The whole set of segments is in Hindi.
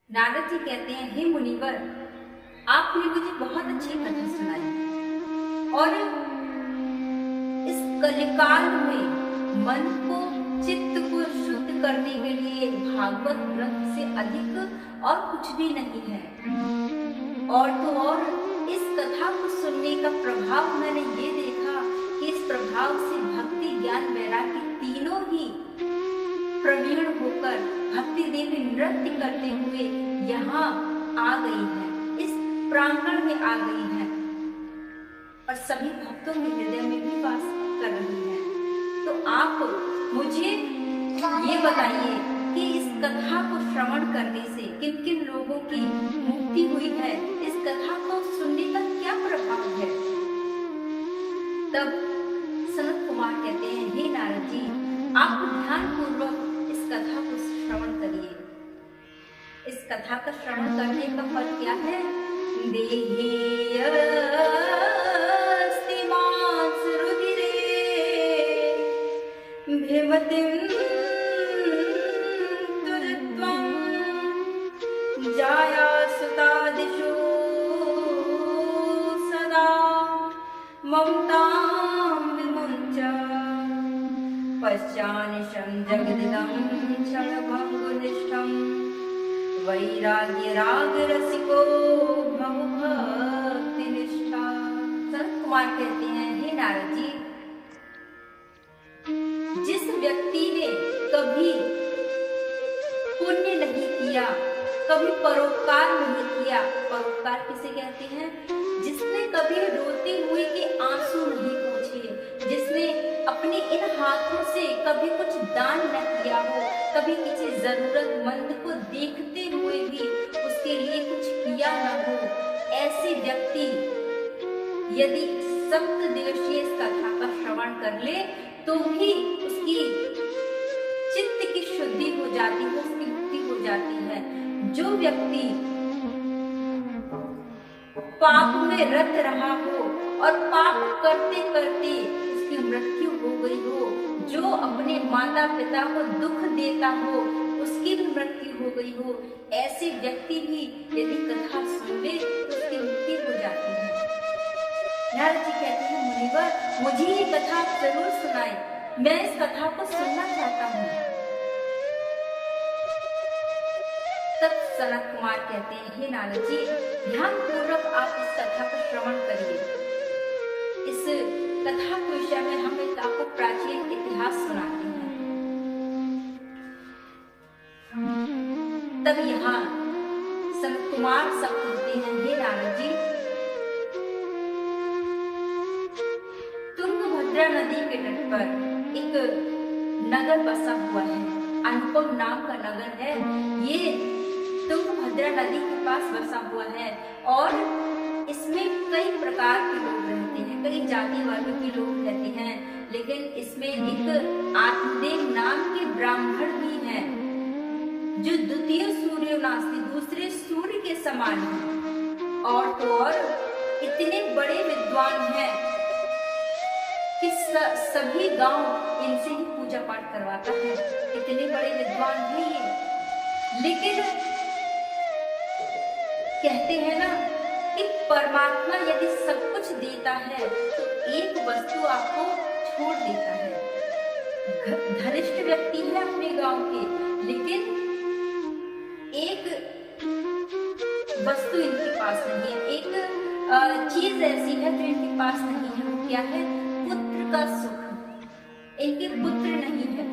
नारद जी कहते हैं, हे मुनिवर, आपने मुझे बहुत अच्छी कथा सुनाई और इस कलिकाल में मन को, चित्त को शुद्ध करने के लिए भागवत ग्रंथ से अधिक और कुछ भी नहीं है। और तो और इस कथा को सुनने का प्रभाव मैंने ये देखा कि इस प्रभाव से भक्ति, ज्ञान, वैराग्य तीनों ही प्रवीण होकर भक्ति देवी नृत्य करते हुए यहाँ आ गई है, इस प्रांगण में आ गई है और सभी भक्तों के हृदय में भी वास कर रही है। तो आप मुझे ये बताइए कि इस कथा को श्रवण करने से किन किन लोगों की मुक्ति हुई है, इस कथा को सुनने का क्या प्रभाव है। तब सनत कुमार कहते हैं, हे नारद जी, आप ध्यान पूर्वक इस कथा को श्रवण करिए। इस कथा का श्रवण करने का फल क्या है? देहि अस्ति मांस रुधिरे भीमतिं तुजत्वं जाया सुतादिषु सदा ममतां विमुञ्च पश्चानिशं जगदिदं क्षणभङ्गुनिष्ठं वैराग्य राग रसिको भव भक्तिनिष्ठा। सनत कुमार कहते हैं, हे नारद जी, जिस व्यक्ति ने कभी पुण्य नहीं किया, कभी परोपकार नहीं किया, परोपकार किसे कहते हैं? जिसने कभी रोते हुए के आंसू नहीं पोंछे, जिसने अपने इन हाथों से कभी कुछ दान न किया हो, कभी किसी जरूरतमंद को देखते हुए भी उसके लिए कुछ किया न हो, ऐसे व्यक्ति यदि सप्तदिवसीय इस कथा का श्रवण कर ले तो भी उसकी चित्त की शुद्धि हो जाती है, उसकी मुक्ति हो जाती है। जो व्यक्ति पाप में रत रहा हो और पाप करते करते उसकी मृत्यु हो गई हो, जो अपने माता पिता को दुख देता हो, उसकी भी मृत्यु हो गई हो, ऐसे व्यक्ति भी यदि कथा सुन ले तो उसकी मुक्ति हो जाती है। नारद जी कहते हैं, मुनिवर, मुझे ये कथा जरूर सुनाए, मैं इस कथा को सुनना चाहता हूँ। तब सनत कुमार कहते हैं, हे नारद जी, ध्यान पूर्वक आप इस कथा का श्रवण करिए। इस कथा के विषय में हम एक आपको प्राचीन इतिहास सुनाते हैं। तब यहाँ सनत कुमार सब कहते हैं, हे नारद जी, तुंगभद्रा नदी के तट पर एक नगर बसा हुआ है, अनुपम नाम का नगर है। ये तुंगभद्रा नदी के पास बसा हुआ है और इसमें कई प्रकार के लोग रहते हैं, कई जाति वर्ग के लोग रहते हैं, लेकिन इसमें एक आत्मदेव नाम के ब्राह्मण भी हैं जो द्वितीय सूर्य नास्ति, दूसरे सूर्य के समान है। और तो और इतने बड़े विद्वान हैं कि सभी गांव इनसे ही पूजा पाठ करवाता है। इतने बड़े विद्वान हैं ये। लेकिन कहते हैं ना कि परमात्मा यदि सब कुछ देता है तो एक वस्तु आपको छोड़ देता है। धनिष्ठ व्यक्ति है अपने गांव के, लेकिन एक वस्तु इनके पास नहीं है, एक चीज ऐसी है जो इनके पास नहीं है। वो क्या है? पुत्र का सुख। इनके पुत्र नहीं है।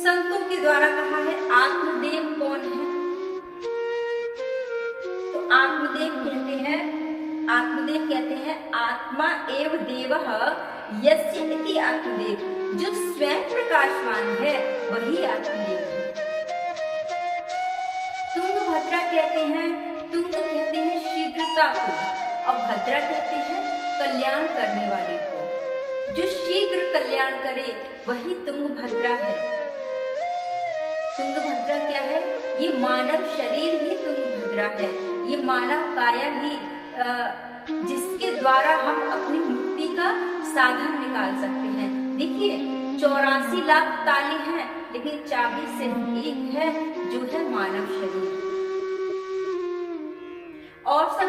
संतों के द्वारा कहा है, आत्मदेव कौन है? आत्मदेव कहते हैं आत्मा एव देवः यस्य इति आत्मदेव, जो स्वयं प्रकाशवान है वही आत्मदेव है। तुंगभद्रा कहते हैं शीघ्रता को, और भद्रा कहते हैं कल्याण करने वाले को। जो शीघ्र कल्याण करे वही तुंगभद्रा है। तुंगभद्रा क्या है? ये मानव शरीर ही तुंगभद्रा है। ये मानव काया ही जिसके द्वारा हम अपनी मुक्ति का साधन निकाल सकते हैं। देखिए, 84 लाख ताले हैं, लेकिन चाबी सिर्फ एक है, जो है मानव शरीर।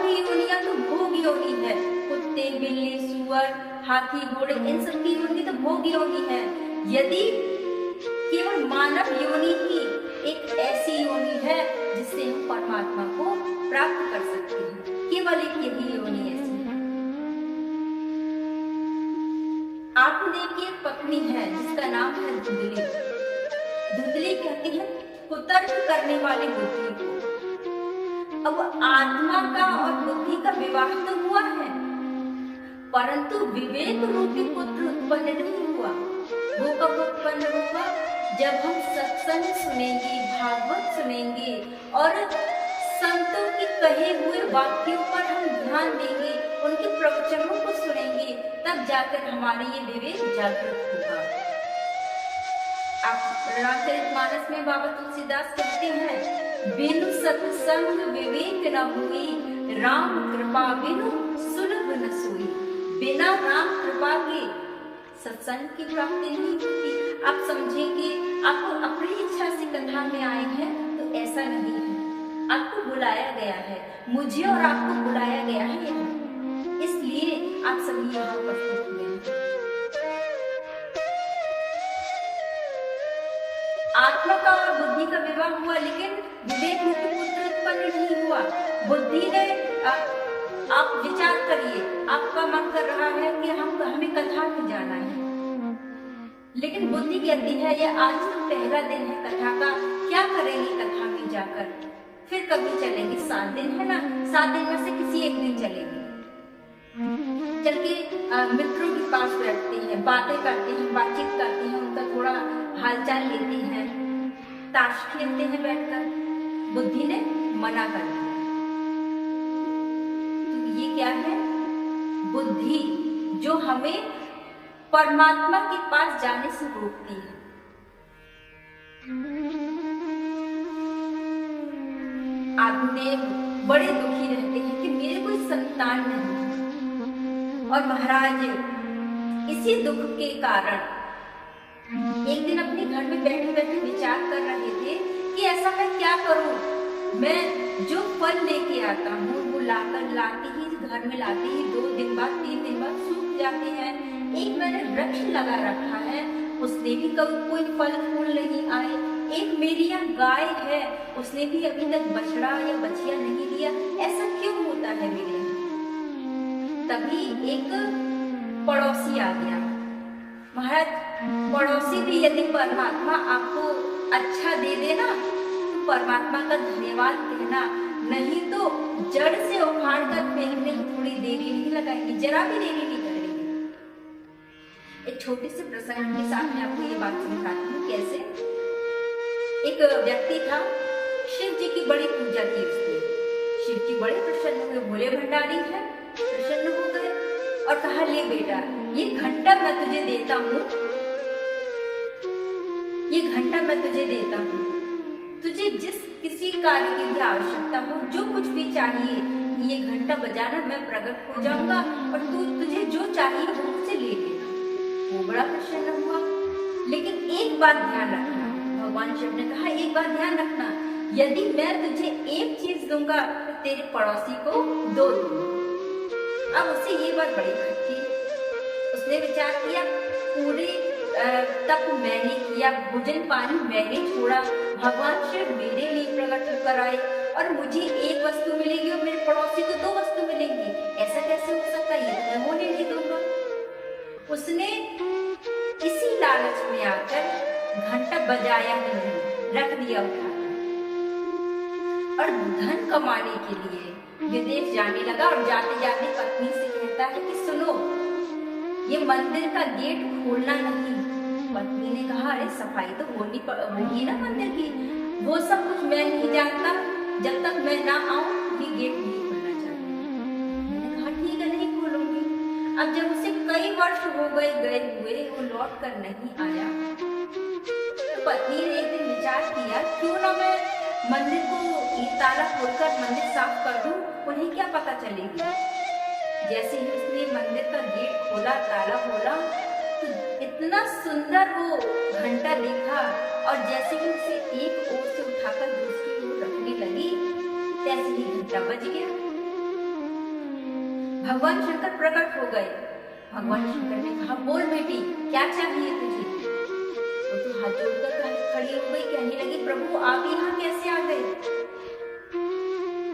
भी योनियां तो भोग योनि है। कुत्ते, बिल्ली, सुअर, हाथी, घोड़े, इन सब की योनि तो भोग योनि है। यदि केवल मानव योनि ही एक ऐसी योनि है जिससे हम परमात्मा को प्राप्त कर सकते हैं, केवल एक यही योनि ऐसी है। आत्मदेव की एक पत्नी है जिसका नाम है धुंधली। धुंधली कहती है कुतर्क करने वाली बुद्धि को। अब आत्मा का और बुद्धि का विवाह तो हुआ है, परंतु विवेक रूपी पुत्र उत्पन्न नहीं हुआ। वो कब उत्पन्न होगा? जब हम सत्संग सुनेंगे, भागवत सुनेंगे और संतों के कहे हुए वाक्यों पर हम ध्यान देंगे, उनके प्रवचनों को सुनेंगे, तब जाकर हमारे ये विवेक जागृत होगा। आप रामचरितमानस में बाबा तुलसीदास कहते हैं, बिनु सत्संग विवेक न हुई, राम कृपा बिनु सुलभ न सोई। बिना राम कृपा के सत्संग की प्राप्ति नहीं होती। आप समझेंगे आपको अपनी इच्छा से कथा में आए हैं तो ऐसा नहीं है। आपको बुलाया गया है, मुझे और आपको बुलाया गया है यहाँ, इसलिए आप सभी यहाँ उपस्थित हुए हैं। आत्मा का और बुद्धि का विवाह हुआ, लेकिन विवेक रूपी पुत्र उत्पन्न नहीं हुआ। बुद्धि ने आप विचार करिए, आपका मन कर रहा है कि हमें कथा में जाना है, लेकिन बुद्धि कहती है ये आज तो पहला दिन है कथा का, क्या करेंगे कथा में जाकर, फिर कभी चलेंगे, 7 दिन है ना, 7 दिन में से किसी एक दिन चलेंगे। चल के मित्रों के पास बैठते हैं, बातें करते हैं, बातचीत करते हैं, उनका थोड़ा हालचाल लेते हैं, ताश खेलते हैं बैठकर। बुद्धि ने मना कर दिया। तो ये क्या है? बुद्धि जो हमें परमात्मा के पास जाने से रोकती है। आत्मदेव बड़े दुखी रहते हैं कि मेरे कोई संतान नहीं, और महाराज इसी दुख के कारण एक दिन अपने घर में बैठे बैठे विचार कर रहे थे कि ऐसा मैं क्या करूं, मैं जो फल लेके आता हूँ वो लाते ही घर में लाते ही 2 दिन बाद 3 दिन बाद सूख जाते हैं। एक मैंने वृक्ष लगा रखा है, उसने भी कभी कोई फल फूल नहीं आए। एक मेरी यहाँ गाय है, उसने भी अभी तक बछड़ा या बछिया नहीं दिया। ऐसा क्यों होता है मेरे यहाँ? तभी एक पड़ोसी आ गया। महाराज पड़ोसी भी यदि परमात्मा आपको अच्छा दे देना तो परमात्मा का धन्यवाद कहना, नहीं तो जड़ से उखाड़ कर फेंकने में थोड़ी देरी नहीं लगाएगी, जरा भी देरी नहीं करेगी। एक छोटे से प्रसंग के साथ मैं आपको ये बात समझाती हूँ कैसे। एक व्यक्ति था, शिव जी की बड़ी पूजा की उसने। शिव जी बड़े प्रसन्न हुए, भोले भंडारी है, प्रसन्न हो गए और कहा, ले बेटा ये घंटा मैं तुझे देता हूँ, ये घंटा मैं तुझे देता हूँ, तुझे जिस किसी कार्य की भी आवश्यकता हो, जो कुछ भी चाहिए, ये घंटा बजाना, मैं प्रकट हो जाऊंगा और तुझे जो चाहिए वो मुझसे ले लेना। वो बड़ा प्रसन्न हुआ, लेकिन एक बात ध्यान रखना, भगवान शिव ने कहा एक बात ध्यान रखना, यदि मैं तुझे एक चीज दूंगा तो तेरे पड़ोसी को 2 दूंगा। अब उसे ये बात बड़ी खटकी। उसने विचार किया, पूरे तप मैंने किया, भोजन पानी मैंने छोड़ा, भगवान शिव मेरे लिए प्रकट होकर आए और मुझे एक वस्तु मिलेगी और मेरे पड़ोसी को 2 वस्तु मिलेंगी, ऐसा कैसे हो सकता है? ये मैं होने नहीं दूंगा। उसने इसी लालच में आकर घंटा बजाया ही नहीं, रख दिया उठा और धन कमाने के लिए विदेश जाने लगा। और जाते जाते पत्नी से कहता है कि सुनो, ये मंदिर का गेट खोलना नहीं। पत्नी ने कहा, अरे सफाई तो होगी ना मंदिर की, वो सब कुछ मैं नहीं जानता, जब तक मैं ना आऊं ये गेट नहीं खोलना चाहिए। मैंने कहा ठीक है, नहीं खोलूंगी। अब जब उसे कई वर्ष हो गए हुए, वो लौट कर नहीं आया, तो पत्नी ने एक दिन विचार किया, क्यों ना मैं मंदिर को ताला खोलकर मंदिर साफ कर दूं, उन्हें क्या पता चलेगी। जैसे ही उसने मंदिर का गेट खोला, ताला खोला, तो इतना सुंदर वो घंटा देखा और जैसे ही उसे एक ओर से उठाकर दूसरी ओर रखने लगी, तैसे ही घंटा बज गया। भगवान शंकर प्रकट हो गए। भगवान शंकर ने कहा, बोल बेटी, क्या चाहिए तुझे? तो हाथ जोड़कर खड़ी हो गई, कहने लगी, प्रभु आप यहाँ कैसे आ गए?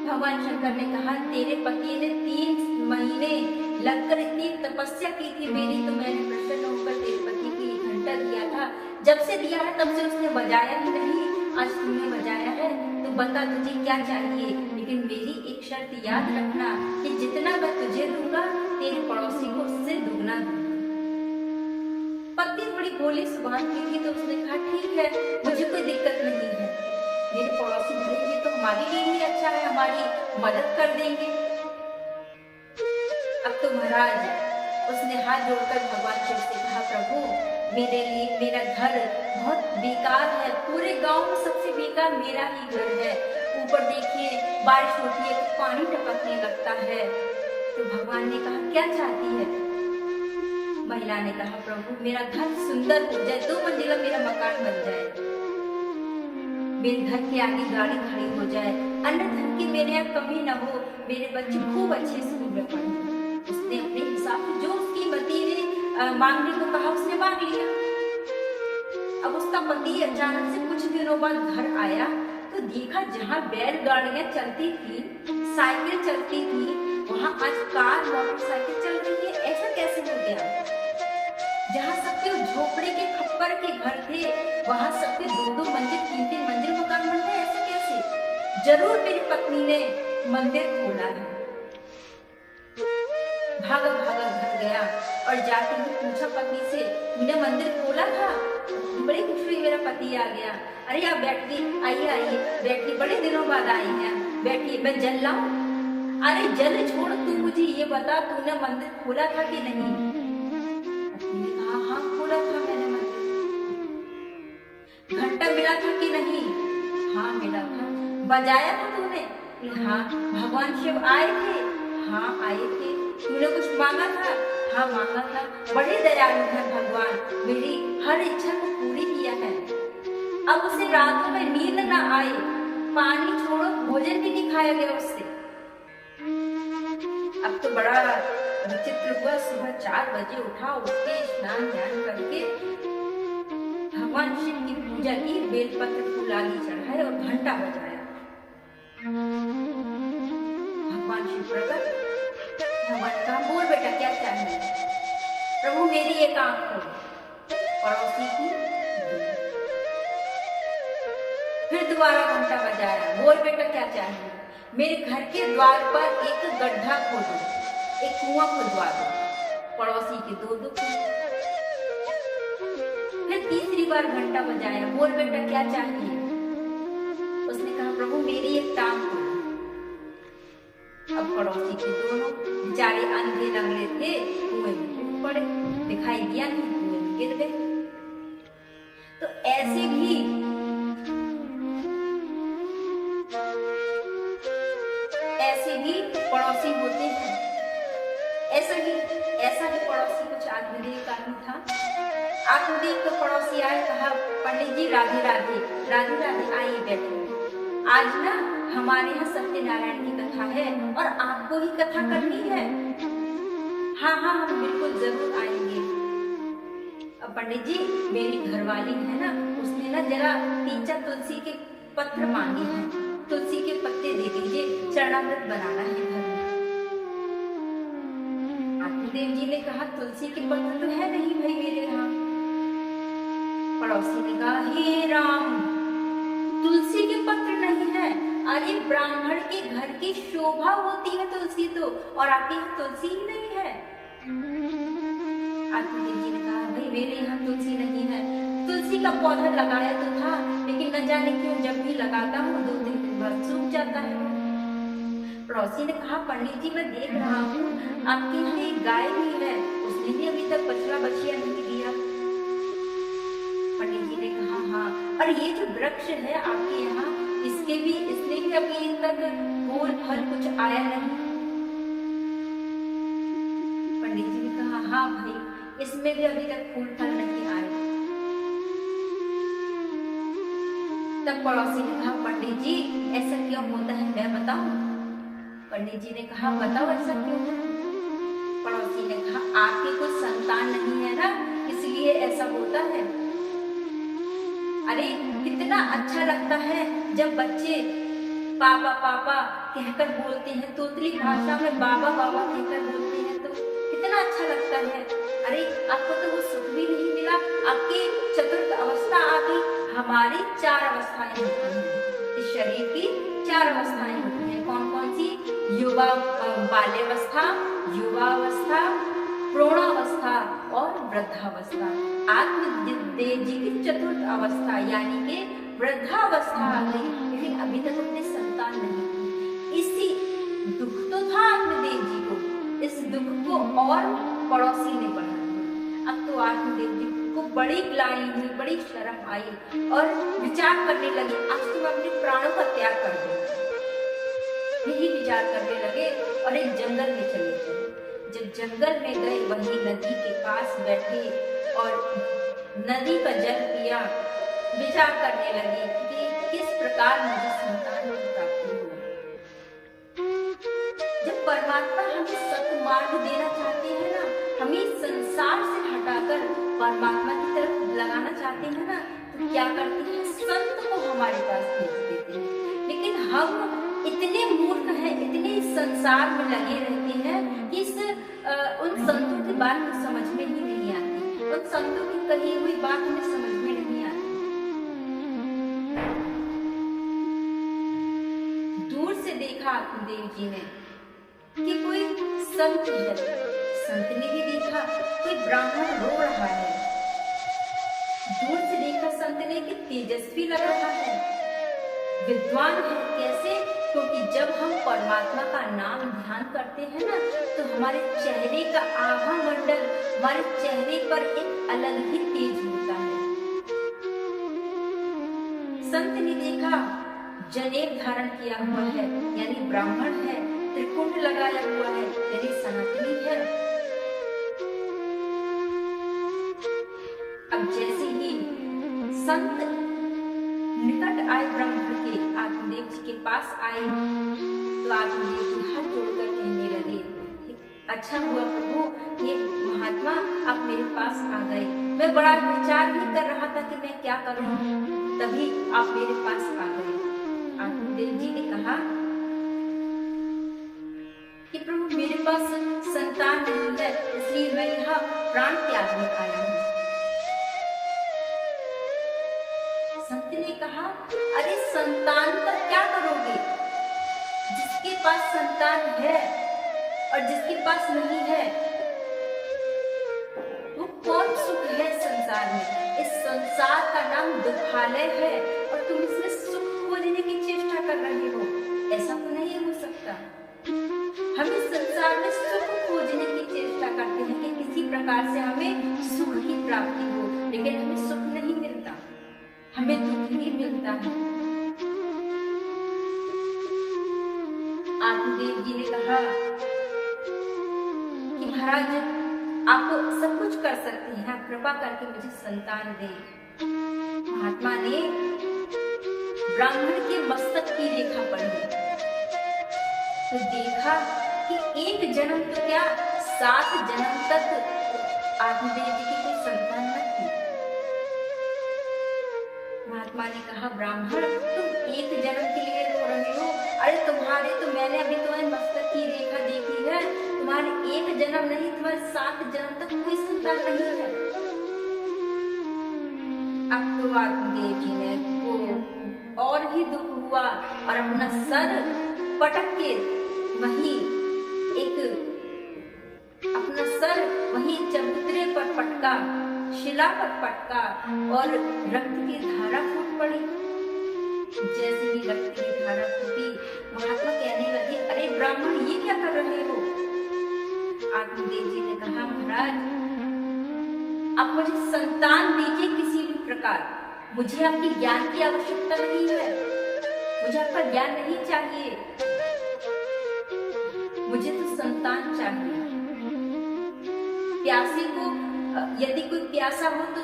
भगवान शंकर ने कहा, तेरे पति ने 3 महीने लगकर इतनी तपस्या की थी मेरी, तो मैंने प्रसन्न होकर तेरे पति को ये घंटा दिया था। जब से दिया है तब से उसने बजाया ही नहीं, आज तूने बजाया है, तो बता तुझे क्या चाहिए। लेकिन मेरी एक शर्त याद रखना कि जितना मैं तुझे दूंगा तेरे पड़ोसी को उससे दुगना दूंगा। पत्नी बड़ी भोली स्वभाव की थी, तो उसने कहा, ठीक है, मुझे कोई दिक्कत नहीं है, मेरे पड़ोसी भले ये तो हमारे लिए ही अच्छा है, हमारी मदद कर देंगे। अब तो महाराज उसने हाथ जोड़कर भगवान शिव से कहा, प्रभु मेरे लिए मेरा घर बहुत बेकार है, पूरे गांव में सबसे बेकार मेरा ही घर है। ऊपर देखिए बारिश होती है तो पानी टपकने लगता है। तो भगवान ने कहा, क्या चाहती है? महिला ने कहा, प्रभु मेरा घर सुंदर हो जाए, 2 मंजिला मेरा मकान बन जाए, मेरे घर के आगे गाड़ी खड़ी हो जाए, अन्न धन की मेरे यहाँ कमी न हो, मेरे बच्चे खूब अच्छे स्कूल में पढ़े। उसने अपने हिसाब से जो उसकी पति ने मांगने को कहा उसने मांग लिया। अब उसका पति अचानक से कुछ दिनों बाद घर आया तो देखा जहाँ बैलगाड़ियां चलती थी, साइकिल चलती थी, वहाँ आज कार मोटरसाइकिल चल रही है। ऐसा कैसे हो गया? जहाँ सबके झोपड़े के खप्पर के घर थे, वहाँ सबके 2-2 मंजिल 3-3 मंजिल मकान बन गए। ऐसे कैसे? जरूर मेरी पत्नी ने मंदिर खोला है। भागा भागा घर गया और जाके भी पूछा पत्नी से, तूने मंदिर खोला था? बड़ी खुश हुई, मेरा पति आ गया। अरे आप बैठिए, आइए आइए बैठिए, बड़े दिनों बाद आई हैं, बैठिए, मैं जल लाऊं? अरे जल छोड़, तू मुझे ये बता, तूने मंदिर खोला था कि नहीं? पत्नी ने कहा, हाँ खोला था मैंने मंदिर। घंटा मिला था कि नहीं? हाँ मिला था। बजाया था तूने? हाँ। भगवान शिव आए थे? हाँ आए थे। तूने कुछ मांगा था? हाँ मांगा था। बड़े दयालु है भगवान, मेरी हर इच्छा को पूरी किया है। अब उसे रातों में नींद न आए, पानी छोड़ो भोजन भी नहीं खाया गया उससे। अब तो बड़ा विचित्र हुआ, सुबह 4 बजे उठा, उठ के स्नान ध्यान करके भगवान शिव की पूजा की, बेलपत्र फूल आदि चढ़ाए और घंटा बजाया। भगवान शिव प्रकट। भगवान कहा, बोल बेटा क्या चाहिए? प्रभु मेरी एक आंख हो, पड़ोसी की। फिर दोबारा घंटा बजाया, बोल बेटा क्या चाहिए? मेरे घर के द्वार पर एक गड्ढा खोदो, एक कुआं खुदवा दो, पड़ोसी के 2 फिर तीसरी बार घंटा बजाया, बोल बेटा क्या चाहिए? उसने कहा, प्रभु मेरी एक टांग हो। अब पड़ोसी के दोनों बेचारे अंधे लंगड़े थे, कुएं में कूद पड़े, दिखाई दिया नहीं, कुएं में गिर गए। तो ऐसे भी पड़ोसी होते हैं। ऐसा ही पड़ोसी कुछ आत्मदेव का ही था। आत्मदेव के पड़ोसी आए, कहा, पंडित जी राधे राधे। राधे राधे, आइए बैठो। आज ना हमारे यहाँ सत्यनारायण की कथा है और आपको ही कथा करनी है। हाँ हाँ हम बिल्कुल जरूर आएंगे। अब पंडित जी मेरी घरवाली है ना, उसने ना जरा 3-4 तुलसी के पत्र मांगे हैं, तुलसी के पत्ते दे दीजिए, चरणामृत बनाना है घर में। आत्मदेव जी ने कहा, तुलसी के पत्र तो है नहीं भाई मेरे यहाँ। पड़ोसी ने कहा, हे राम, तुलसी के पत्र नहीं है? अरे ब्राह्मण के घर की शोभा होती है तुलसी तो, और आपके यहाँ तुलसी ही नहीं है। आत्मदेव जी ने कहा, भाई मेरे यहाँ तुलसी नहीं है। तुलसी का पौधा लगाया तो था, लेकिन न जाने क्यों जब भी लगाता हूँ 2 दिन बाद सूख जाता है। पड़ोसी ने कहा, पंडित जी मैं देख रहा हूँ आपके यहाँ एक गाय भी है, उसने भी अभी तक बछड़ा बछिया नहीं दिया। पंडित जी ने कहा, हाँ, और ये जो वृक्ष है आपके यहाँ, इसने भी अभी तक फूल फल कुछ आया नहीं। पंडित जी ने कहा, हाँ भाई इसमें भी अभी तक फूल फल नहीं आए। तब पड़ोसी ने कहा, पंडित जी ऐसा क्यों होता है मैं बताऊं? पंडित जी ने कहा, बताओ ऐसा क्यों है? पड़ोसी ने कहा, आपके कोई संतान नहीं है ना, इसलिए ऐसा होता है। अरे कितना अच्छा लगता है जब बच्चे पापा पापा कहकर बोलते हैं, तोतली भाषा में बाबा बाबा कहकर बोलते हैं, तो कितना अच्छा लगता है। अरे आपको तो वो सुख भी नहीं मिला, आपकी चतुर्थ अवस्था आ गई। हमारी 4 अवस्थाएं होती हैं, इस शरीर की 4 अवस्थाएं होती हैं। कौन कौन सी? युवा बाल्यावस्था, युवावस्था, प्रौढ़ावस्था और वृद्धावस्था। आत्मदेव जी की चतुर्थ अवस्था यानी कि वृद्धावस्था आ गई, लेकिन अभी तक उनने संतान नहीं की। इसी दुख तो था आत्मदेव जी को, इस दुख को और पड़ोसी ने बढ़ा दिया। अब तो आत्मदेव जी को बड़ी ग्लानि हुई, बड़ी शर्म आई और विचार करने लगे, आज तो मैं अपने प्राणों का त्याग कर दूं। यही विचार करने लगे और एक जंगल में चले गए। जब जंगल में गए, वहीं नदी के पास बैठे और नदी का जल पिया, विचार करने लगे कि किस प्रकार मुझे संतान की प्राप्ति हो। जब परमात्मा हमें सत्मार्ग देना चाहते हैं ना, हमें संसार से हटाकर परमात्मा की तरफ लगाना चाहते हैं ना, तो क्या करते हैं? संत को हमारे पास भेज देते हैं। लेकिन हम इतने मूर्ख हैं, इतने संसार में लगे रहते हैं कि उन संतों की बात हमें समझ में ही नहीं आती, उन संतों की कही हुई बात हमें समझ में नहीं आती। दूर से देखा आत्मदेव जी ने कि कोई संत है, संत ने भी देखा कोई ब्राह्मण रो रहा है। दूर से देखा संत ने कि तेजस्वी लग रहा है, विद्वान है। कैसे? क्योंकि जब हम परमात्मा का नाम ध्यान करते हैं ना, तो हमारे चेहरे का आभा मंडल, हमारे चेहरे पर एक अलग ही तेज होता है। संत ने देखा जनेऊ धारण किया हुआ है, यानी ब्राह्मण है, त्रिकुंड लगाया हुआ है, यानी सनातनी है। अब जैसे ही संत निकट आए ब्राह्मण के, आत्मदेव जी के पास आए, तो आत्मदेव जी हाथ जोड़कर कहने लगे, अच्छा हुआ प्रभु, ये महात्मा आप मेरे पास आ गए। मैं बड़ा विचार भी कर रहा था कि मैं क्या करूं, तभी आप मेरे पास आ गए। आत्मदेव जी ने कहा कि प्रभु मेरे पास संतान नहीं है, इसलिए मैं यहाँ प्राण त्यागने आया हूँ। संत ने कहा, अरे संतान का क्या करोगे? जिसके पास संतान है और जिसके पास नहीं है, वो कौन सुख है संसार में? इस संसार का नाम दुखालय है और तुम इसमें सुख खोजने की चेष्टा कर रहे हो। ऐसा तो नहीं हो सकता। हम इस संसार में सुख खोजने की चेष्टा करते हैं कि किसी प्रकार से हमें सुख की प्राप्ति हो, लेकिन हमें सुख नहीं मिलता, हमें दुख ही मिलता है। आत्मदेव जी ने कहा कि महाराज आप सब कुछ कर सकते हैं, आप कृपा करके मुझे संतान दें। महात्मा ने ब्राह्मण के मस्तक की रेखा पढ़ी तो देखा कि एक जन्म तो क्या 7 जन्म तक आत्मदेव जी की कोई संतान न थी। महात्मा ने कहा, ब्राह्मण तुम एक जन्म के लिए रो रहे हो? अरे तुम्हारे तो मैंने अभी तुम्हारे मस्तक की रेखा देखी है, तुम्हारे एक जन्म नहीं, तुम्हारे 7 जन्म तक कोई संतान नहीं है। अब तो आत्मदेव जी ने को और ही दुख हुआ और अपना सर पटक के वहीं अपना सर वहीं चबूतरे पर पटका, शिला पर पटका और रक्त की धारा फूट पड़ी। जैसे ही रक्त की धारा फूटी, महात्मा कहने लगे, अरे ब्राह्मण ये क्या कर रहे हो? आत्मदेव जी ने कहा, महाराज आप मुझे संतान दीजिए किसी भी प्रकार, मुझे आपकी ज्ञान की आवश्यकता नहीं है, मुझे आपका ज्ञान नहीं चाहिए, मुझे तो संतान चाहिए। प्यासे को यदि कोई प्यासा हो तो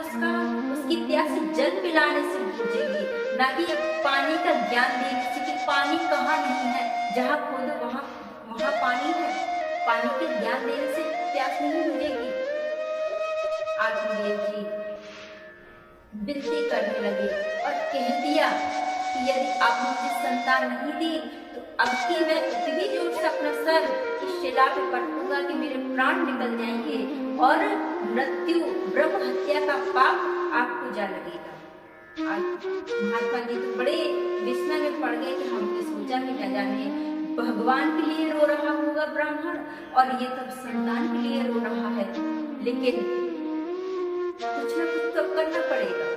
उसकी प्यास जल पिलाने से बुझेगी, ना कि पानी का ज्ञान देने से कि पानी कहाँ नहीं है, जहाँ खोदो वहाँ पानी है। पानी के ज्ञान देने से प्यास नहीं बुझेगी। आत्मदेव जी विनती करने लगे और कह दिया कि यदि आपने मुझे संतान नहीं दी तो अब की मैं इतनी जोर से अपना सर इस शिला पे पटकूंगा कि मेरे प्राण निकल जाएंगे और मृत्यु ब्रह्म हत्या का पाप आपको जा लगेगा। आज महात्मा जी तो बड़े विस्मय में पड़ गए कि हमने सोचा कि न जाने भगवान के लिए रो रहा होगा ब्राह्मण और ये तब संतान के लिए रो रहा है, लेकिन कुछ न कुछ तो करना पड़ेगा।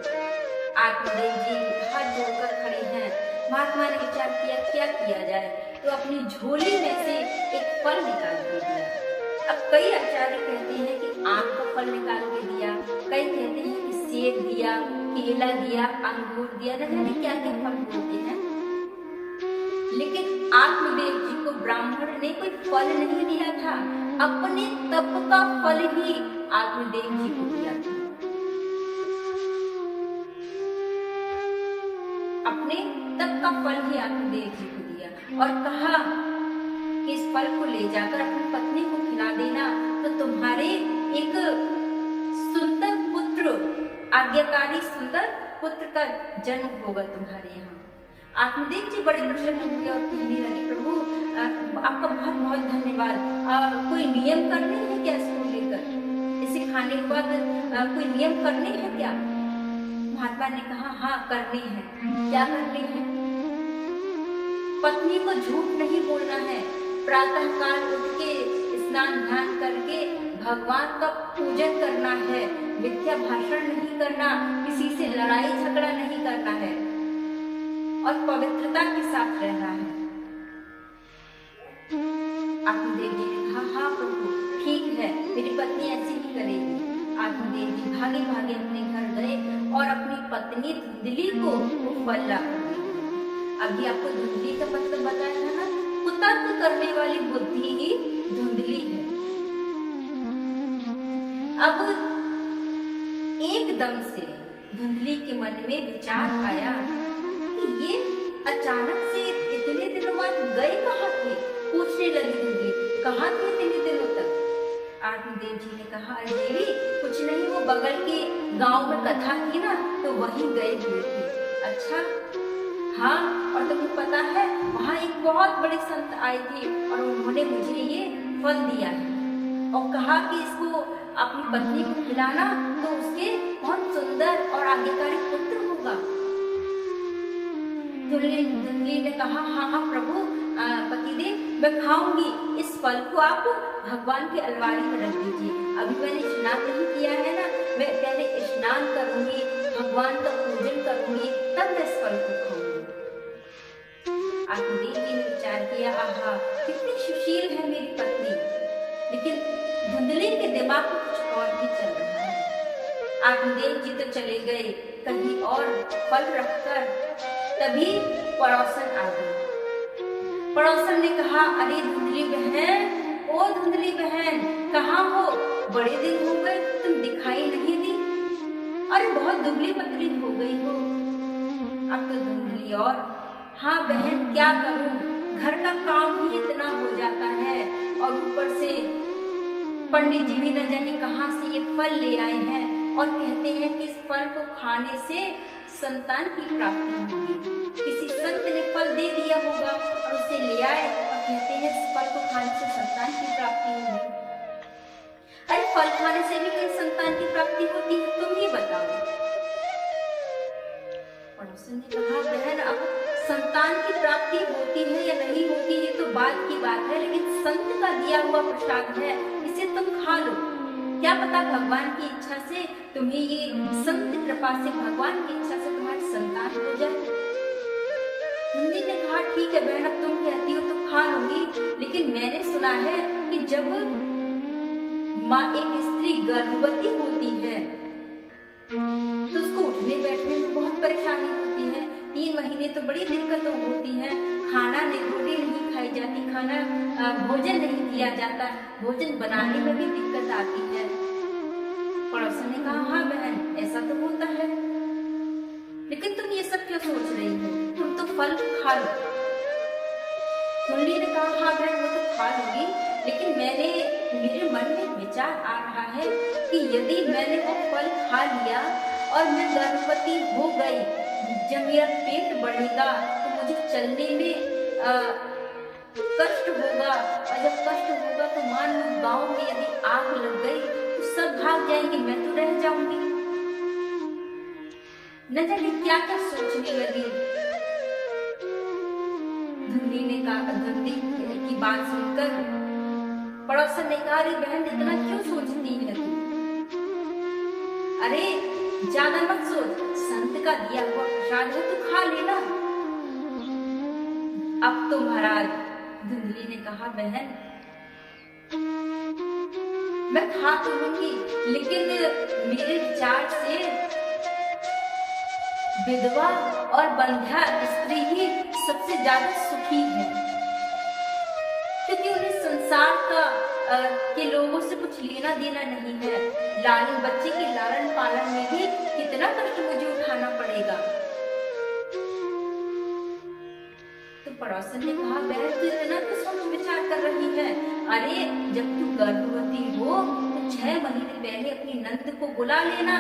आत्मदेव जी हाथ जोड़कर खड़े हैं। महात्मा ने विचार किया क्या किया जाए, तो अपनी झोली में से एक फल निकाल के दिया। अब कई आचार्य कहते हैं कि आम का फल निकाल के दिया, कई कहते हैं कि सेब दिया, केला दिया, अंगूर दिया, न जाने क्या क्या फल बोलते हैं। लेकिन आत्मदेव जी को ब्राह्मण ने कोई फल नहीं दिया था, अपने तप का फल ही आत्मदेव जी को दिया था। अपने तप का फल ही आत्मदेव जी को दिया और कहा कि इस फल को ले जाकर अपनी पत्नी को खिला देना तो तुम्हारे एक सुंदर पुत्र, आज्ञाकारी सुंदर पुत्र का जन्म होगा तुम्हारे यहाँ। आत्मदेव जी बड़े प्रसन्न हुए और कहने लगे प्रभु आपका बहुत बहुत धन्यवाद। कोई नियम करने हैं क्या इसको लेकर, इसे खाने के बाद कोई नियम करने हैं क्या? महात्मा ने कहा हाँ करनी है। क्या करनी है? पत्नी को झूठ नहीं बोलना है, प्रातः काल उठ के स्नान ध्यान करके भगवान का पूजन करना है, मिथ्या भाषण नहीं करना, किसी से लड़ाई झगड़ा नहीं करना है और पवित्रता के साथ रहना है। आत्मदेव जी ने कहा हाँ प्रभु ठीक है, मेरी पत्नी ऐसी ही करेगी। आत्मदेव जी भागे भागे अपने घर गए और अपनी पत्नी धुंधली को फल ला कर दी। अभी आपको धुंधली का मतलब बताया था ना, कुतर्क करने वाली बुद्धि ही धुंधली है। अब एकदम से धुंधली के मन में विचार आया कि ये अचानक से इतने दिनों बाद गए कहाँ थे? पूछने लगी धुंधली कहाँ थे इतने दिनों तक? आत्मदेव जी ने कहा अरे देवी कुछ नहीं, वो बगल के गांव में कथा थी ना तो वहीं गए हुए थे। अच्छा हाँ, और तुम्हें पता है वहाँ एक बहुत बड़े संत आए थे और उन्होंने मुझे ये फल दिया है और कहा कि इसको अपनी पत्नी को खिलाना तो उसके बहुत सुंदर और आज्ञाकारी पुत्र होगा। धुंधली ने कहा हाँ हाँ प्रभु पतिदेव मैं खाऊंगी, इस फल को आप भगवान की अलमारी में रख दीजिए। अभी मैंने स्नान नहीं किया है ना, मैं पहले स्नान करूंगी, भगवान का पूजन करूंगी, तब मैं इस फल को खाऊंगी। आत्मदेव जी ने विचार किया आहा कितनी सुशील है मेरी पत्नी, लेकिन धुंधली के दिमाग में कुछ और भी चल रहा है। आत्मदेव जी तो चले गए कहीं और फल रखकर, तभी पड़ोसन आ गई। पड़ोसन ने कहा अरे धुंधली बहन, ओ धुंधली बहन कहाँ हो? बड़े दिन हो गए तुम दिखाई नहीं दी, अरे बहुत दुबली पतली हो गई हो। अब तो धुंधली और हाँ बहन क्या करूं, घर का काम ही इतना हो जाता है और ऊपर से पंडित जी भी न जाने कहाँ से ये फल ले आए हैं और कहते हैं कि इस फल को खाने से संतान की प्राप्ति होगी। किसी संत ने फल दे दिया होगा और उसे ले आए और कहते हैं इस फल को खाने से संतान की प्राप्ति होगी। अरे फल खाने से भी कहीं संतान की प्राप्ति होती है? तुम ही बताओ। पड़ोसन ने कहा बहन अब संतान की प्राप्ति होती है या नहीं होती है तो बात की बात है, लेकिन संत का दिया हुआ प्रसाद है, इसे तुम खा लो। क्या पता भगवान की इच्छा से तुम्हें ये संत कृपा से, भगवान की इच्छा से तुम्हारी संतान हो जाए। धुंधली ने कहा ठीक है बहन अब तुम कहती हो तो खा लूंगी, लेकिन मैंने सुना है कि जब माँ एक स्त्री गर्भवती होती है तो उसको उठने बैठने में बहुत परेशानी होती है। 3 महीने तो बड़ी दिक्कतें होती हैं, खाना नहीं, रोटी नहीं खाई जाती, खाना भोजन नहीं किया जाता, भोजन बनाने में भी दिक्कत आती है। पड़ोसन ने कहा हाँ बहन ऐसा तो होता है, लेकिन तुम ये सब क्यों सोच रही हो, तुम तो फल खा लो। धुंधली ने कहा हाँ बहन वो तो खा लूंगी, लेकिन मेरे मन में विचार आ रहा है कि यदि मैंने वो फल खा लिया और मैं गर्भवती हो गई, जब मेरा पेट बढ़ेगा तो मुझे चलने में कष्ट होगा, और जब कष्ट होगा तो मान लो गांव में यदि आग लग गई तो सब भाग जाएंगे, मैं तो रह जाऊंगी। न जाने क्या क्या सोचने लगी। धुंधली की बात सुनकर पड़ोसन ने कहा अरे बहन इतना क्यों सोचती है तू, अरे ज्यादा मत सोच, संत का दिया हुआ प्रसाद है तो खा लेना। अब तो महाराज, धुंधली ने कहा बहन मैं खा तो लूंगी, लेकिन मेरे विचार से विधवा और बंध्या स्त्री ही सबसे ज्यादा सुखी है, क्योंकि उन्हें संसार के लोगों से कुछ लेना देना नहीं है। लालन बच्चे के लालन पालन में भी कितना कष्ट मुझे उठाना पड़ेगा। तो पड़ोसन ने कहा बहन तू इतना तो सोच विचार कर रही है, अरे जब तू गर्भवती हो तो 6 महीने पहले अपनी नंद को बुला लेना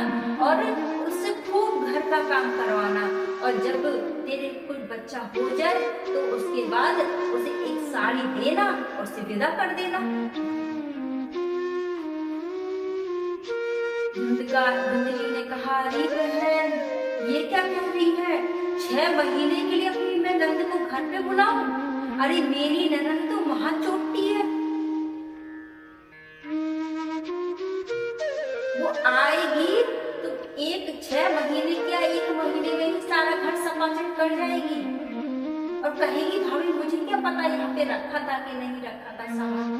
और उससे खूब घर का काम करवाना, और जब तेरे कोई बच्चा हो जाए तो उसके बाद उसे एक साड़ी देना और उसे विदा कर देना। धुंधली ने कहा अरे बहन ये क्या कह रही है, 6 महीने के लिए अपनी मैं नंद को घर पे बुलाऊं, अरे मेरी ननद तो वहां चोटी है, वो आएगी तो 6 महीने क्या 1 महीने में ही सारा घर समाचट कर जाएगी और कहेगी भाभी मुझे क्या पता यहाँ पे रखा था कि नहीं रखा था सामान,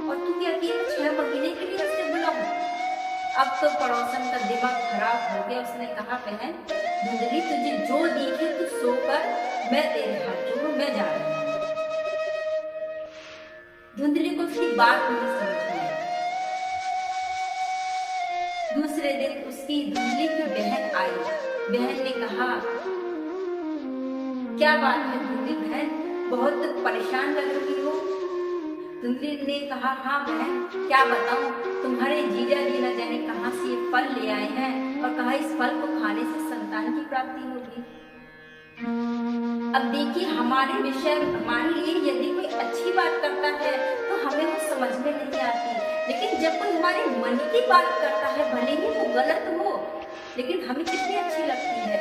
और तू कहती है 6 महीने के लिए उसे बुलाऊं। अब तो पड़ोसन का दिमाग खराब हो गया, उसने कहा बहन धुंधली तुझे जो दिखे तू सो कर, मैं तेरे हाथ जोड़ू, मैं जा रही हूँ। धुंधली को उसकी बात नहीं समझ में आई। दूसरे दिन उसकी धुंधली की बहन आई। बहन ने कहा क्या बात है धुंधली बहन, बहुत परेशान लग रही हो। धुंधली ने कहा हाँ बहन क्या बताऊं, तुम्हारे जीजा जी न जाने कहां से ये फल ले आए हैं और कहा इस फल को खाने से संतान की प्राप्ति होगी। अब देखिए हमारे लिए यदि कोई अच्छी बात करता है तो हमें वो समझ में नहीं आती, लेकिन जब कोई हमारे मन की बात करता है भले ही वो गलत हो लेकिन हमें कितनी अच्छी लगती है।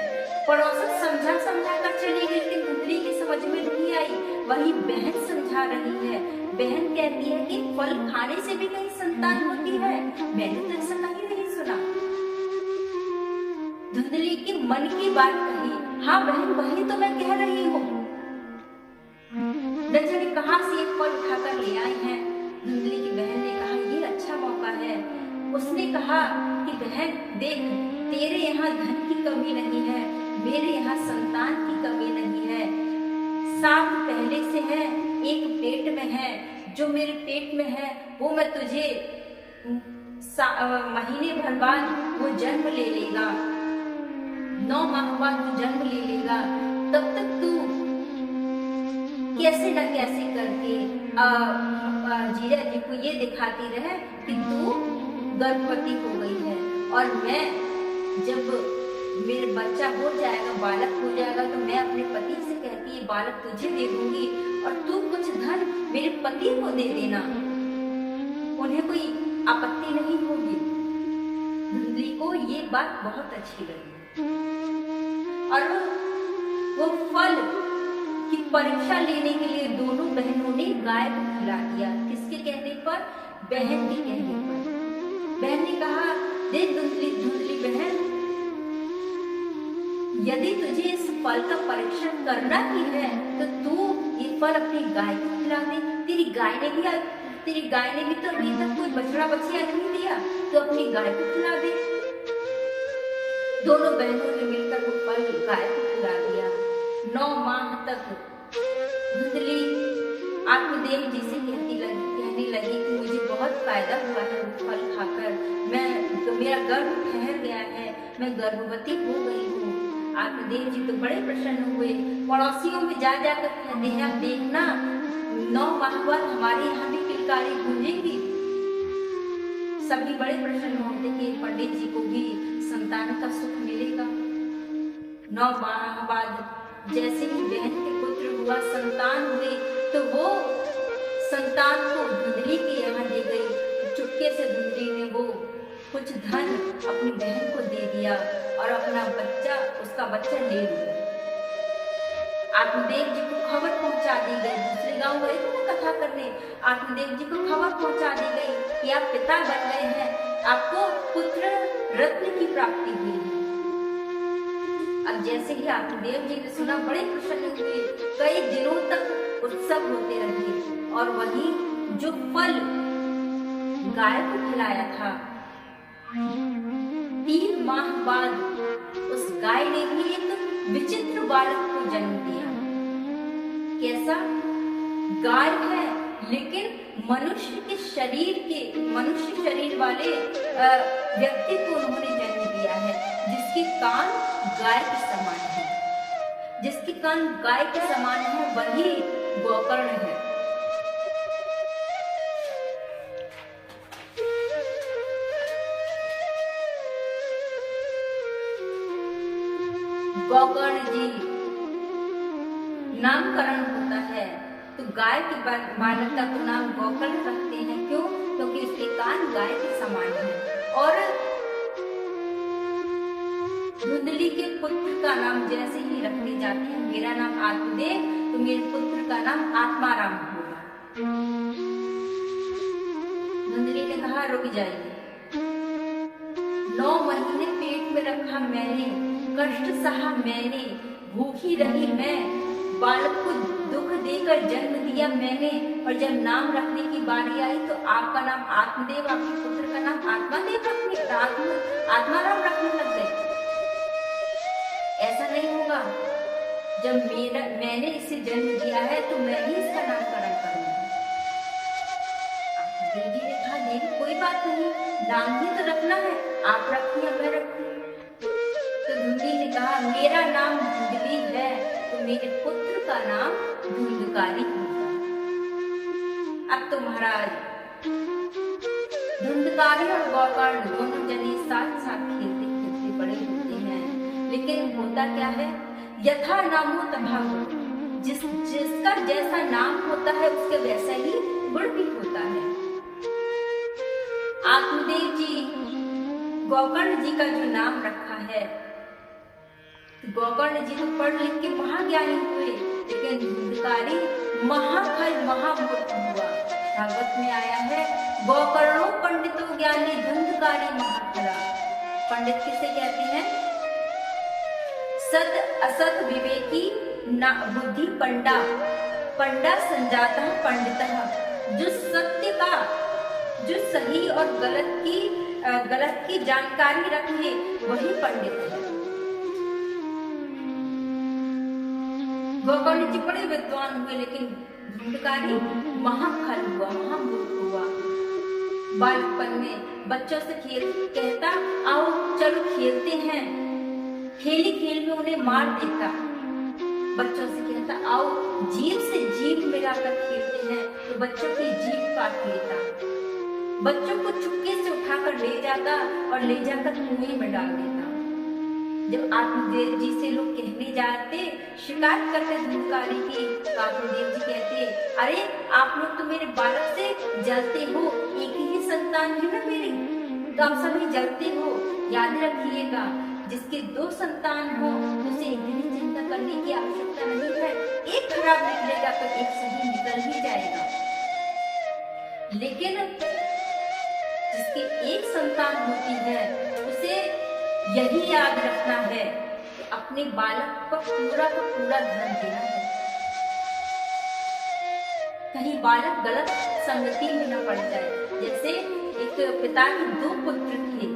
पड़ोसन समझा कर चली गई, लेकिन धुंधली की समझ में नहीं आई। वही बहन समझा रही है। बहन कहती है कि फल खाने से भी कहीं संतान होती है, मैंने तो ऐसा कहीं नहीं सुना। धुंधली की मन की बात कही, हाँ बहन वही तो मैं कह रही हूँ। न जाने कहां से एक फल उठाकर ले आए हैं। धुंधली की बहन ने कहा ये अच्छा मौका है। उसने कहा कि बहन देख तेरे यहाँ धन की कमी नहीं है, मेरे यहाँ संतान की कमी नहीं है। 7 पहले से है, एक पेट में है, जो मेरे पेट में है वो मैं तुझे महीने भर बाद वो जन्म ले लेगा, 9 माह बाद वो जन्म ले लेगा। तब तक तू कैसे न कैसे करके जीजा जी को ये दिखाती रहे कि तू गर्भवती हो गई है, और मैं जब मेरे बच्चा हो जाएगा, बालक हो जाएगा, तो मैं अपने पति से कहती है बालक तुझे दे दूंगी और तू कुछ धन मेरे पति को दे देना, उन्हें कोई आपत्ति नहीं होगी। धुंधली को ये बात बहुत अच्छी लगी और वो फल की परीक्षा लेने के लिए दोनों बहनों ने गाय को खिला दिया। किसके कहने पर? बहन के कहने पर। बहन ने कहा देख धुंधली बहन, यदि तुझे इस फल का परीक्षण करना ही है तो तू ये फल अपनी गाय को खिला दे। तेरी गाय ने भी तो अभी तक कोई बछड़ा बछिया नहीं दिया, तो अपनी गाय को खिला दे। दोनों बहनों ने मिलकर वो फल गाय को खिला दिया। 9 माह तक धुंधली आत्मदेव जी से कहने लगी कि मुझे बहुत फायदा हुआ है वो फल खाकर, मेरा गर्भ ठहर गया है, मैं गर्भवती हो गई हूँ। आत्मदेव जी तो बड़े प्रसन्न हुए। पड़ोसियों में जा जाकर कहते हैं अब देखना 9 माह बाद हमारे यहाँ भी किलकारी गूंजेगी। सभी बड़े प्रसन्न होते कि पंडित जी को भी संतान का सुख मिलेगा। 9 माह बाद जैसे ही बहन के पुत्र हुआ, संतान हुई, तो वो संतान को धुंधली के यहाँ दे गई। चुपके से धुंधली ने वो कुछ धन अपनी बहन को दे दिया और अपना बच्चा, उसका बच्चा ले लिया। आत्मदेव जी को खबर पहुंचा दी गई। दूसरे गांव गए थे ना कथा करने, आत्मदेव जी को खबर पहुंचा दी गई कि आप पिता बन गए हैं, आपको पुत्र रत्न की प्राप्ति हुई है। अब जैसे ही आत्मदेव जी ने सुना, बड़े प्रसन्न हुए। कई दिनों तक उत्सव होते रहे और वही जो फल गाय को खिलाया था, 3 माह बाद उस गाय ने भी एक विचित्र बालक को जन्म दिया। कैसा? गाय है लेकिन मनुष्य शरीर वाले व्यक्ति को उन्होंने जन्म दिया है, जिसके कान गाय के समान है। जिसके कान गाय के समान है वही गोकर्ण है। गोकर्ण जी नामकरण होता है तो गाय के बालक का तो नाम गोकर्ण रखते हैं। क्यों? क्योंकि उसके कान गाय के समान है। और धुंधली के पुत्र का नाम जैसे ही रखने जाते हैं, मेरा नाम आत्मदेव तो मेरे पुत्र का नाम आत्माराम होगा। धुंधली ने कहा रुक जाइए, 9 महीने पेट में रखा मैंने, कष्ट सहा मैंने, भूखी रही मैं, बालक को दुख देकर जन्म दिया मैंने, और जब नाम रखने की बारी आई तो आपका नाम आत्मदेव, आपके पुत्र का नाम आत्मादेव आत्माराम रखने लग गए। ऐसा नहीं होगा। जब मैंने इसे जन्म दिया है तो मैं ही इसका नामकरण करूंगी। देवी ने कहा देवी कोई बात नहीं, नाम ही तो रखना है, आप रखिए मैं रखूं। तो धुंधली ने कहा मेरा नाम धुंधली है तो मेरे पुत्र का नाम धुंधकारी होगा। अब तो महाराज धुंधकारी और गोकर्ण दोनों जने साथ साथ खेलते खेलते बड़े होते हैं। लेकिन होता क्या है, यथा नामो तथा गुण, जिसका जैसा नाम होता है उसके वैसा ही गुण भी होता है। आत्मदेव जी गोकर्ण जी का जो नाम रखा है, गोकर्ण जी तो पढ़ लिख के महाज्ञानी हुए, लेकिन धुंधकारी महाखल महामूर्ख हुआ। भागवत में आया है गोकर्णो पंडितो ज्ञानी धुंधकारी महाखला। पंडित किसे कहते हैं? सत असत विवेकी ना बुद्धि पंडा, पंडा संजाता पंडित। जो सत्य का, जो सही और गलत की जानकारी रखे वही पंडित है। गोकर्ण जी बड़े विद्वान हुए, लेकिन धुंधकारी महाखल हुआ, महामूर्ख हुआ। बालपन में बच्चों से कहता आओ चलो खेलते हैं, खेली खेल में उन्हें मार देता। बच्चों से कहता आओ जीभ से जीभ मिलाकर खेलते हैं, तो बच्चों की जीभ काट लेता। बच्चों को चुपके से उठाकर ले जाता और ले जाकर कुएं में डाल देता। जब आत्मदेव जी से लोग कहने जाते, शिकायत करते धुंधकारी की, तो आत्मदेव जी कहते अरे आप लोग तो मेरे बालक से जलते हो, एक ही संतान है ना मेरी, तो आप सभी जलते हो। याद रखिएगा जिसके 2 संतान हो उसे इतनी चिंता करने की आवश्यकता नहीं है। एक खराब निकलेगा तो एक सही निकल ही जाएगा। लेकिन जिसकी एक संतान होती है उसे यही याद रखना है कि अपने बालक को पूरा का पूरा ध्यान देना है, कहीं बालक गलत संगति में न पड़ जाए। जैसे एक पिता के 2 पुत्र थे।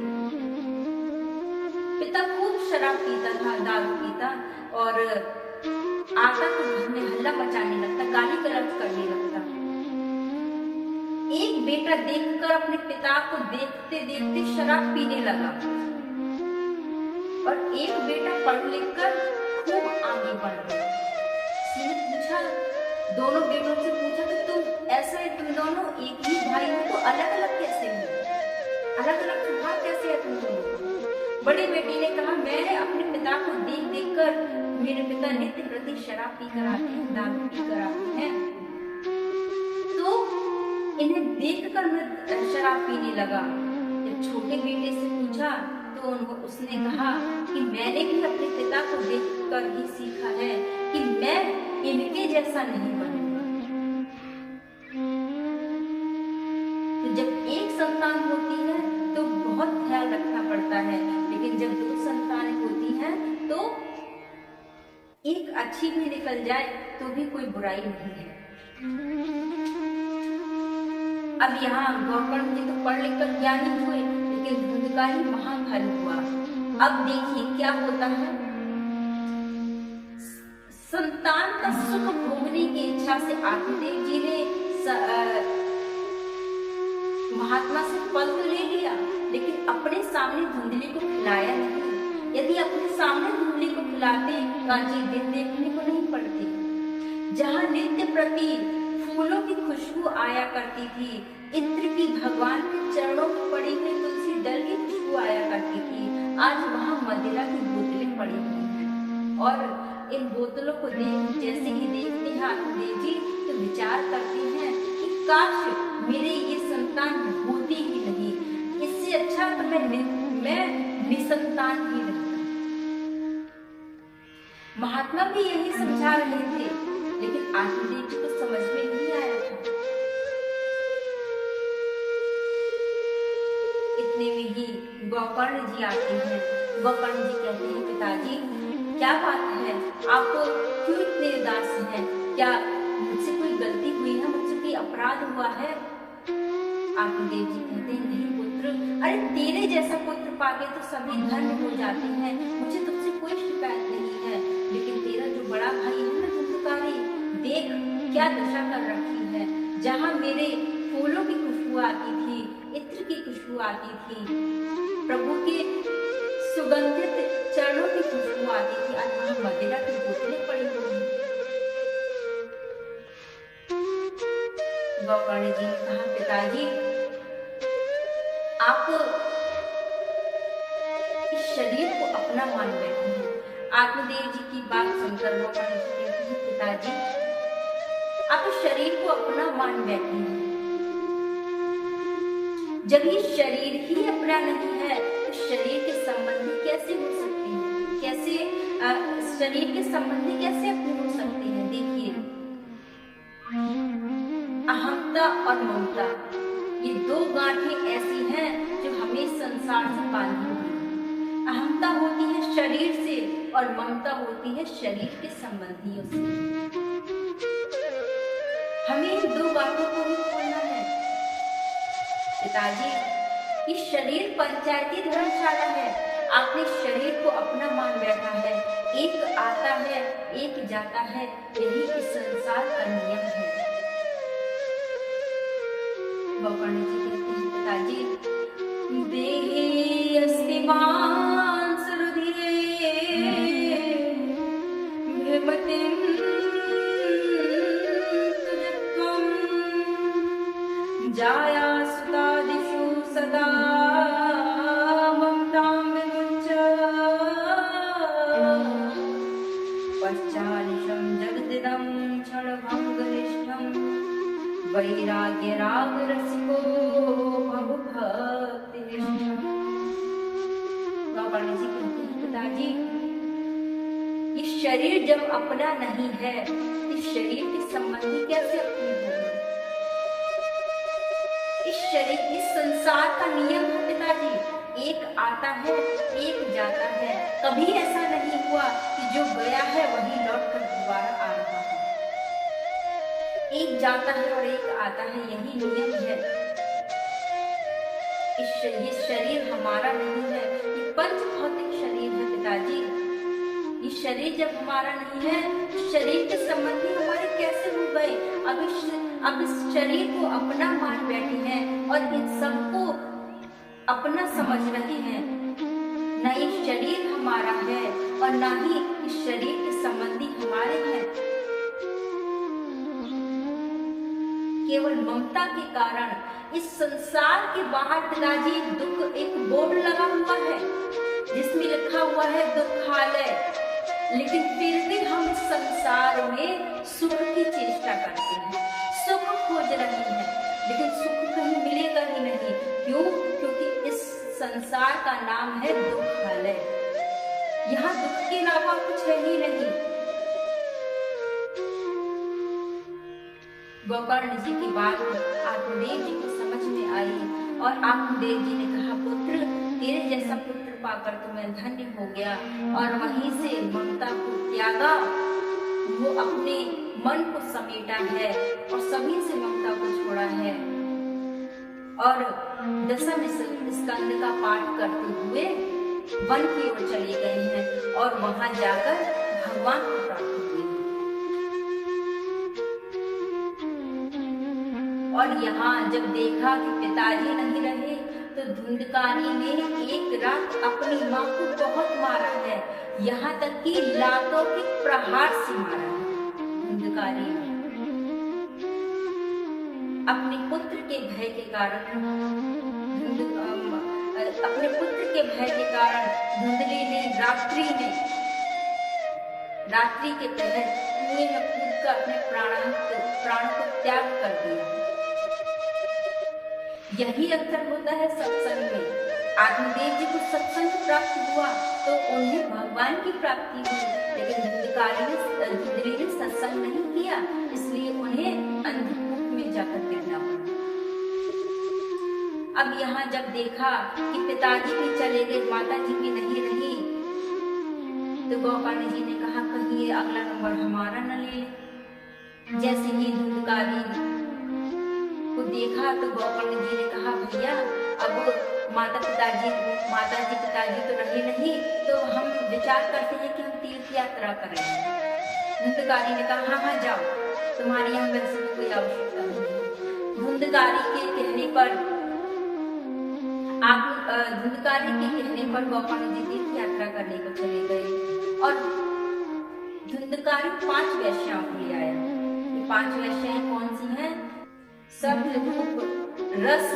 पिता खूब शराब पीता था, दारू पीता, और आता तो घर में हल्ला मचाने लगता, गाली गलौज करने लगता। एक बेटा देखकर अपने पिता को देखते देखते शराब पीने लगा, और एक बेटा पढ़ लिख कर खूब आगे बढ़ गया। किसी ने पूछा, दोनों बेटों से पूछा कि तुम ऐसा है, तुम दोनों एक ही भाई हो तो अलग अलग कैसे हो, अलग अलग स्वभाव कैसे है तुम दोनों का? बड़े बेटे ने कहा, मैंने अपने पिता को देख देख कर, मेरे पिता नित्य प्रति शराब पी कर आते हैं, दारू पी कर आते हैं, तो इन्हें देख कर मैं शराब पीने लगा। जब छोटे बेटे से पूछा तो उसने कहा कि मैंने भी अपने पिता को देखकर ही सीखा है कि मैं इनके जैसा नहीं बनूंगा। तो जब एक संतान होती है तो बहुत ख्याल रखना पड़ता है, लेकिन जब दो संतानें होती हैं तो एक अच्छी भी निकल जाए तो भी कोई बुराई नहीं है। अब यहाँ गौकर्ण जी तो पढ़ लिख कर ज्ञानी हुए, लेकिन धुंधकारी महाफल हुआ। अब देखिए क्या होता है, संतान का सुख भोगने की इच्छा से आत्मदेव जी ने महात्मा से फल तो ले लिया, लेकिन अपने सामने धुंधली को खिलाया नहीं। यदि अपने सामने धुंधली को खिलाते कांची दिन देखने को नहीं पड़ती। जहाँ नित्य प्रति फूलों की खुशबू आया करती थी, इत्र की भगवान के चरणों में पड़ी हुई तुलसी दल की खुशबू आया करती थी, आज वहाँ मदिरा की बोतलें पड़ी हुई हैं। और इन बोतलों को देख जैसे ही देखते हैं आत्मदेव जी तो विचार करते हैं कि काश मेरे ये संतान होती ही नहीं, इससे अच्छा तो मैं निसंतान ही रहता। महात्मा भी यही समझा रहे थे, लेकिन आत्मदेव जी को समझ में नहीं आया था। इतने में ही गौकर्ण जी आते हैं। गौकर्ण जी कहते हैं, पिताजी क्या बात है, आप क्यों इतने उदास हैं? क्या मुझसे कोई गलती हुई है, मुझसे कोई अपराध हुआ है? आत्मदेव जी कहते हैं, नहीं पुत्र, अरे तेरे जैसा पुत्र पाके तो सभी धन्य हो जाते हैं, मुझे तुझसे कोई शिकायत नहीं है, लेकिन तेरा जो बड़ा भाई है ना धुंधकारी, देख क्या दशा कर रखी है। जहाँ मेरे फूलों की खुशबू आती थी, इत्र की खुशबू आती थी, प्रभु के सुगंधित चरणों की खुशबू आती थी, आज वहाँ मदिरा की बोतलें पड़ी हुई। गौकर्ण जी ने कहा, पिताजी आप इस शरीर को अपना मान बैठे हैं। आत्मदेव जी की बात सुनकर गौकर्ण जी कहते हैं, पिताजी आप इस शरीर को अपना मान बैठे हैं। जब ये शरीर ही अपना नहीं है तो शरीर के संबंधी कैसे हो सकते हैं? कैसे शरीर के संबंधी कैसे अपने हो सकते हैं? देखिए, अहंता और ममता ये दो गांठें ऐसी हैं जो हमें संसार से बांधी हुई। अहंता होती है शरीर से और ममता होती है शरीर के संबंधियों से। हमें इन दो गांठों को ही खोलना है। पिताजी, ये शरीर पंचायती धर्मशाला है, आपने शरीर को अपना मान बैठा है। एक आता है, एक जाता है, यही इस संसार का नियम है। गौकर्ण जी कहते हैं, पिताजी देहि अस्ति मांस रुधिरे विमतिं तुजत्वं जाया सुतादिषु सदा ममतां विमुच्य पश्चादिशं जगदिदं क्षणभङ्गनिष्ठं वैराग्य राग रसिको बहु भक्तिनिष्ठः। गौकर्ण जी कहते हैं, पिताजी ये शरीर जब अपना नहीं है, इस शरीर के संबंधी कैसे अपने होंगे? इस शरीर, इस संसार का नियम है पिताजी, एक आता है, एक जाता है। कभी ऐसा नहीं हुआ कि जो गया है वही लौट कर दोबारा आ रहा है। एक जाता है और एक आता है, यही नियम है। ये शरीर हमारा नहीं है, ये पंच भौतिक शरीर है पिताजी। ये शरीर जब हमारा नहीं है तो शरीर के संबंधी हमारे कैसे हो गए? अब इस शरीर को अपना मान बैठे हैं और इन सबको अपना समझ रहे हैं। न ये शरीर हमारा है और न ही इस शरीर के संबंधी हमारे हैं। केवल ममता के कारण इस संसार के बाहर पिताजी दुख एक बोर्ड लगा हुआ है जिसमें लिखा हुआ है दुखालय, लेकिन फिर भी हम इस संसार में सुख की चेष्टा करते हैं, सुख खोज रहे हैं, लेकिन सुख कहीं मिलेगा ही नहीं। क्यों? क्योंकि इस संसार का नाम है दुखालय। यहाँ दुख के अलावा कुछ है ही नहीं। गोकर्ण जी की बात आत्मदेव जी को समझ में आई और आत्मदेव जी ने कहा, पुत्र तेरे जैसा पुत्र पाकर तो मैं धन्य हो गया। और वहीं से ममता को त्यागा, वो अपने मन को समेटा है और सभी से ममता को छोड़ा है और दशम स्कंद का पाठ करते हुए वन की ओर चले गए हैं और वहां जाकर भगवान को प्राप्त हुए। और यहाँ जब देखा कि पिताजी नहीं रहे तो धुंधकारी ने एक रात अपनी माँ को बहुत मारा है, यहाँ तक कि लातों के प्रहार से मारा है। धुंधकारी ने अपने पुत्र के भय के कारण धुंधली ने रात्रि के पहर कुएं में कूद कर अपने प्राण को त्याग कर दिया। यही अवसर होता है सत्संग में। आत्मदेव जी को सत्संग प्राप्त हुआ तो उन्हें भगवान की प्राप्ति हुई, लेकिन धुंधली ने सत्संग नहीं किया, इसलिए उन्हें अंधकूप में जाकर गिरना पड़ा। अब यहाँ जब देखा कि पिताजी भी चले गए, माता जी भी नहीं रही, तो गोकर्ण जी ने कहा कहीं ये अगला नंबर हमारा न ले ले। जैसे ही धुंधकारी को देखा तो गोकर्ण जी ने कहा, भैया अब माता जी पिताजी तो रहे नहीं, तो हम विचार करते हैं कि हम तीर्थ यात्रा करेंगे। धुंधकारी ने कहा, हाँ जाओ, तुम्हारी यहाँ वैसे भी कोई आवश्यकता नहीं। धुंधकारी के कहने पर गोकर्ण जी तीर्थ यात्रा करने को चले गए और धुंधकारी 5 वेश्याओं को ले आया। ये 5 वेश्याएं कौन सी हैं? शब्द, रूप, रस,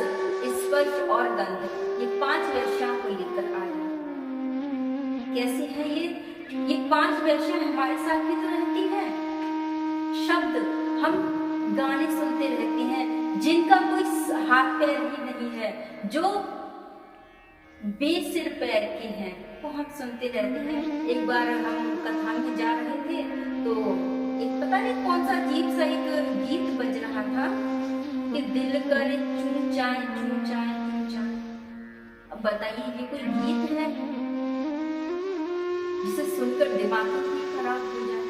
स्पर्श और गंध, ये 5 वेश्याओं को लेकर आया। कैसी है ये 5 वेश्याएं हमारे साथ भी तो रहती हैं। शब्द, हम गाने सुनते रहते हैं, जिनका कोई हाथ पैर ही नहीं है, जो बेसिर पैर के हैं, वो हम सुनते रहते हैं। एक बार हम कथा में जा रहे थे तो एक पता नहीं कौन सा अजीब सा एक गीत बज रहा था कि दिल करे चूं चाए चूं चाए चूं चाए। अब बताइए ये कोई गीत है जिसे सुनकर दिमाग भी खराब हो जाए?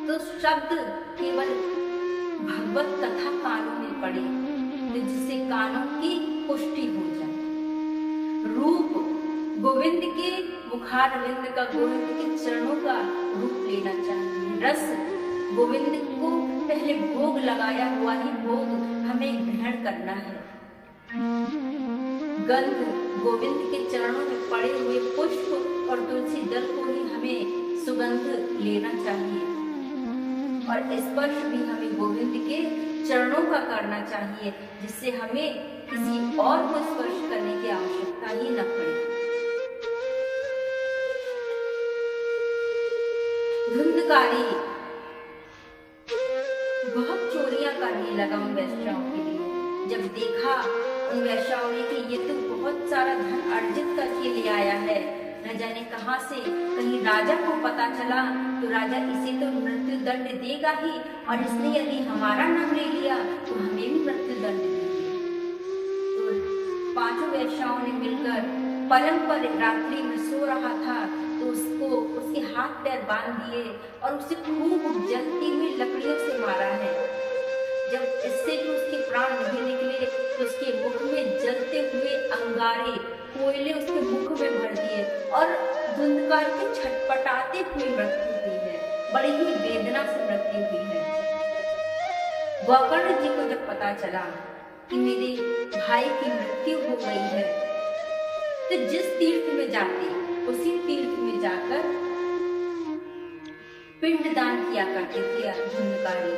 तो शब्द केवल भगवत कथा कानों में पड़े तो जिससे कानों की पुष्टि हो जाए। रूप, गोविंद के मुखारविंद का, गोविंद के चरणों का रूप लेना चाहिए। रस, गोविंद को पहले भोग लगाया हुआ ही भोग हमें ग्रहण करना है। गंध, गोविंद के चरणों में पड़े हुए पुष्प और तुलसी दल को ही हमें सुगंध लेना चाहिए। और स्पर्श भी हमें गोविंद के चरणों का करना चाहिए, जिससे हमें किसी और को स्पर्श करने की आवश्यकता ही न पड़े। धुंधकारी बहुत चोरियां करने लगा उन वैश्याओं के लिए। जब देखा उन वैश्याओं ने कि ये तो बहुत सारा धन अर्जित करके ले आया है, न जाने कहां से, कहीं राजा को पता चला तो राजा इसे तो मृत्यु दंड देगा ही, और इसने यदि हमारा नाम ले लिया तो हमें भी मृत्यु दंड देंगे। तो 5 वैश्याओं ने मिलकर पलंग पर रात्रि में सो रहा था तो उसके हाथ पैर बांध दिए और उसे खूब जलती हुई लकड़ियों से मारा है। जब इससे भी उसके प्राण नहीं निकले तो उसके मुख में जलते हुए अंगारे, कोयले उसके मुख में भर दिए और धुंधकार के छटपटाते हुए मृत्यु हुई है। बड़ी ही वेदना से मृत्यु हुई है। गोकर्ण जी को जब पता चला कि मेरे भाई की मृत्यु हो गई है, तो जिस तीर्थ में जाते उसी तीर्थ में जाकर पिंडदान किया करते थे धुंधकारी।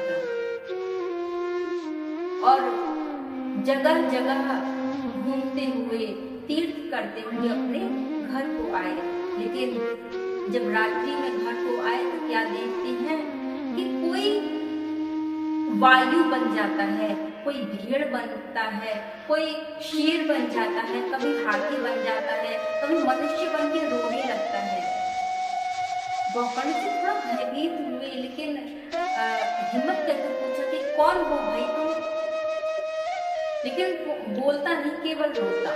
और जगह जगह घूमते हुए तीर्थ करते हुए अपने घर को आए। लेकिन जब रात्रि में घर को आए तो क्या देखते हैं कि कोई वायु बन जाता है, कोई भेड़ बनता है, कोई शेर बन जाता है, कभी हाथी बन जाता है, कभी मनुष्य बन के रोने लगता है। गोकर्ण से थोड़ा भयभीत हुए, लेकिन हिम्मत करके पूछा कि कौन हो भाई तुम? लेकिन बोलता नहीं, केवल रोता।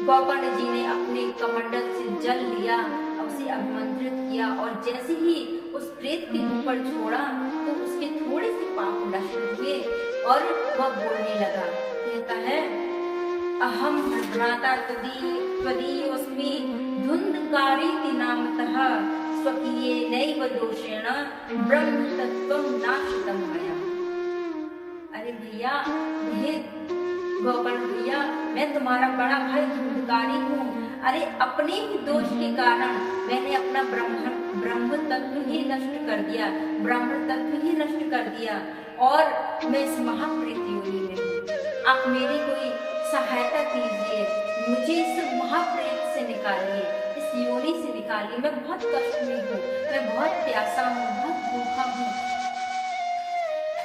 गोकर्ण जी ने अपने कमंडल से जल लिया, उसे अभिमंत्रित किया और जैसे ही उस प्रेत के ऊपर छोड़ा तो उसके थोड़े से पाप नष्ट हुए और वह बोलने लगा। कहता है, अहम भ्राता त्वदीयोऽस्मि धुंधकारीति नामतः स्वकीये नैव दोषेण ब्रह्म तत्त्वं नाशितं मया। अरे भैया, गोकर्ण भैया, मैं तुम्हारा बड़ा भाई धुंधकारी हूँ। अरे अपने ही दोष के कारण मैंने अपना ब्रह्म तत्व ही नष्ट कर दिया, ब्रह्म तत्व ही नष्ट कर दिया और मैं इस महाप्रेत योनि में हूँ। आप मेरी कोई सहायता कीजिए, मुझे इस महाप्रेत से निकालिए, इस योनि से निकालिए। मैं बहुत कष्ट में हूँ, मैं बहुत प्यासा हूँ, बहुत भूखा हूँ।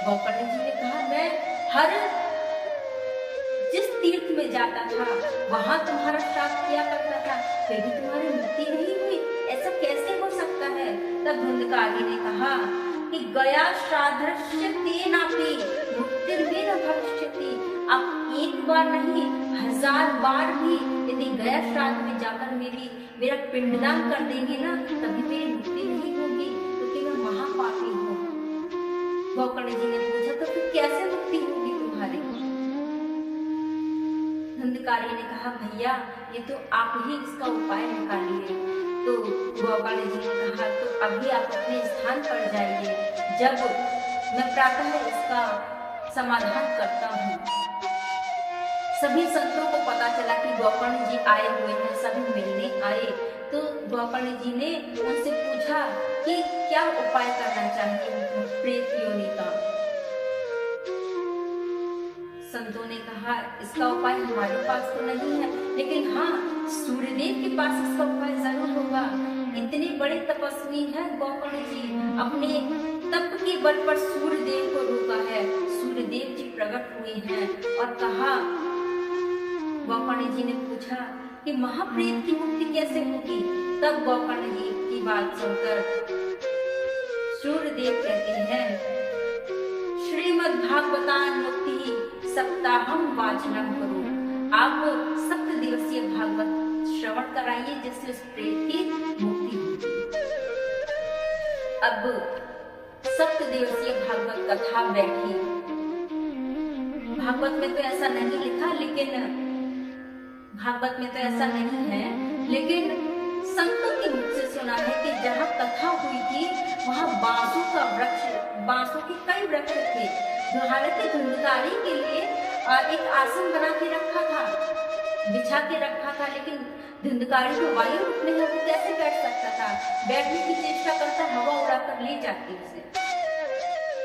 गोकर्ण जी ने कहा, मैं हर जिस तीर्थ में जाता था वहां तुम्हारा श्राप किया करता था, फिर भी तुम्हारी मृत्यु नहीं हुई, ऐसा कैसे हो सकता है? तब धुंधकारी ने कहा कि गया श्राद्धस्य तेनापि मुक्तिर्न भविष्यति। आप एक बार नहीं, 1000 बार भी यदि गया श्राद्ध में जाकर मेरा पिंडदान कर देंगे ना, तभी मेरी मुक्ति नहीं होगी, क्योंकि मैं महापापी हूँ। गोकर्ण जी ने पूछा, तो फिर कैसे मुक्ति होगी तुम्हारी? धुंधकारी ने कहा, भैया ये तो आप ही इसका उपाय निकालिए। तो गोकर्ण जी ने कहा, तो अभी आप अपने स्थान पर जाइए, जब मैं प्रातः इसका समाधान करता हूँ। सभी संतों को पता चला कि गोकर्ण जी आए हुए हैं, सभी मिलने आए। तो गोकर्ण जी ने उनसे पूछा कि क्या उपाय करना चाहिए प्रेत योनि का। संतों ने कहा, इसका उपाय हमारे पास तो नहीं है, लेकिन हाँ, सूर्यदेव के पास इसका उपाय जरूर होगा। इतने बड़े तपस्वी हैं गोकर्ण जी, अपने तप के बल पर सूर्यदेव को रोका है। सूर्यदेव जी प्रकट हुए हैं और कहा, गोकर्ण जी ने पूछा कि महाप्रेत की मुक्ति कैसे होगी? तब गोकर्ण जी की बात सुनकर सूर्यदेव कहते हैं, श्रीमद्भागवतान मुक्ति सप्ताहम वाचनम करो। आप 7 दिवसीय भागवत श्रवण कराइए, जिससे उस प्रेत की मुक्ति होगी। अब 7 दिवसीय भागवत कथा बैठी। भागवत में तो ऐसा नहीं लिखा, लेकिन भागवत में तो ऐसा नहीं है, लेकिन संतों के मुख से सुना है कि जहाँ कथा हुई थी वहाँ बांसों के कई वृक्ष थे। हालांकि धुंधकारी के लिए एक आसन बना के रखा था, बिछा के रखा था, लेकिन धुंधकारी को वायु रूप में वो कैसे बैठ सकता था? बैठने की चेष्टा करता, हवा उड़ाकर ले जाती उसे।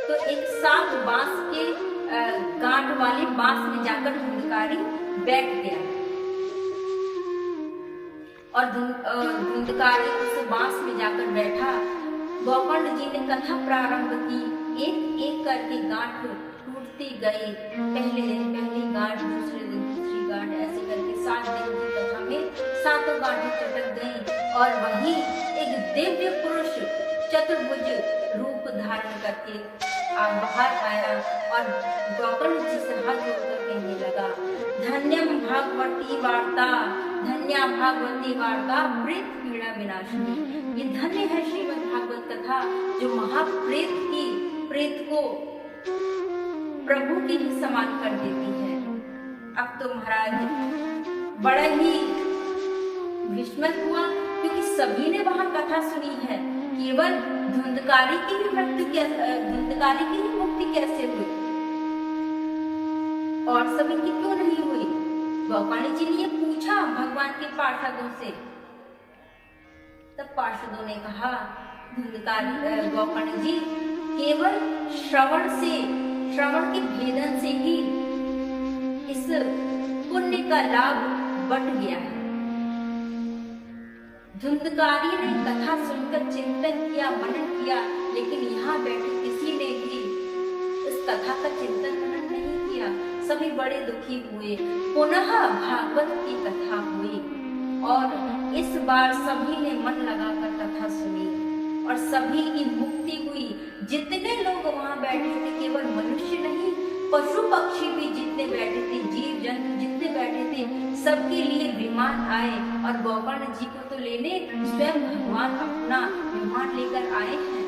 तो एक साफ बांस के गांठ वाले बांस में जाकर धुंधकारी बैठ गया और धुंधकारी उस बांस में जाकर बैठा। गोकर्ण जी ने कथा प्रारंभ की, एक एक करके गांठ टूटती गई। पहले दिन पहली गांठ, दूसरे दिन दूसरी गांठ, ऐसे करके 7 दिन की कथा में 7 गांठें चटक गईं और वहीं एक दिव्य पुरुष चतुर्भुज रूप धारण करके बाहर आया और गोकर्ण जी से हाथ जोड़कर कहने लगा, धन्यम भागवती वार्ता, धन्या भागवती वार्ता प्रेत पीड़ा विनाशिनी। ये धन्य है श्रीमद् भागवत कथा, जो प्रेत को प्रभु के ही समान कर देती है। अब तो महाराज बड़ा ही विस्मय हुआ, क्योंकि सभी ने वहां कथा सुनी है, केवल धुंधकारी की ही मुक्ति कैसे हुई और सभी की क्यों नहीं हुई? गोकर्ण जी ने ये पूछा भगवान के पार्षदों से। तब पार्षदों ने कहा धुंधकारी गोकर्ण जी केवल श्रवण के भेदन से ही इस पुण्य का लाभ बट गया है। धुंधकारी ने कथा सुनकर चिंतन किया, मनन किया, लेकिन यहाँ बैठे किसी ने भी इस कथा का चिंतन मनन नहीं किया। सभी बड़े दुखी हुए। पुनः भागवत की कथा हुई और इस बार सभी ने मन लगाकर कथा सुनी और सभी की मुक्ति हुई। जितने लोग वहां बैठे थे, केवल मनुष्य नहीं, पशु पक्षी भी जितने बैठे थे, जीव जंतु जितने बैठे थे, सबके लिए विमान आए और गोकर्ण जी को तो लेने स्वयं भगवान अपना विमान लेकर आए हैं।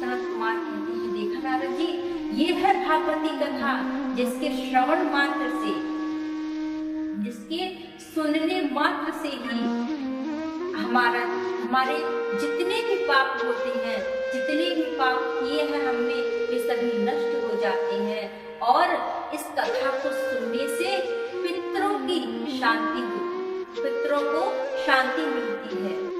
सनत कुमार कहते हैं, देखा नारद जी, ये है भागवती कथा जिसके श्रवण मात्र से, जिसके सुनने मात्र से ही हमारे जितने भी पाप होते हैं, जितने भी पाप किए हैं हमने, वे सभी नष्ट हो जाते हैं। और इस कथा को सुनने से पितरों को शांति मिलती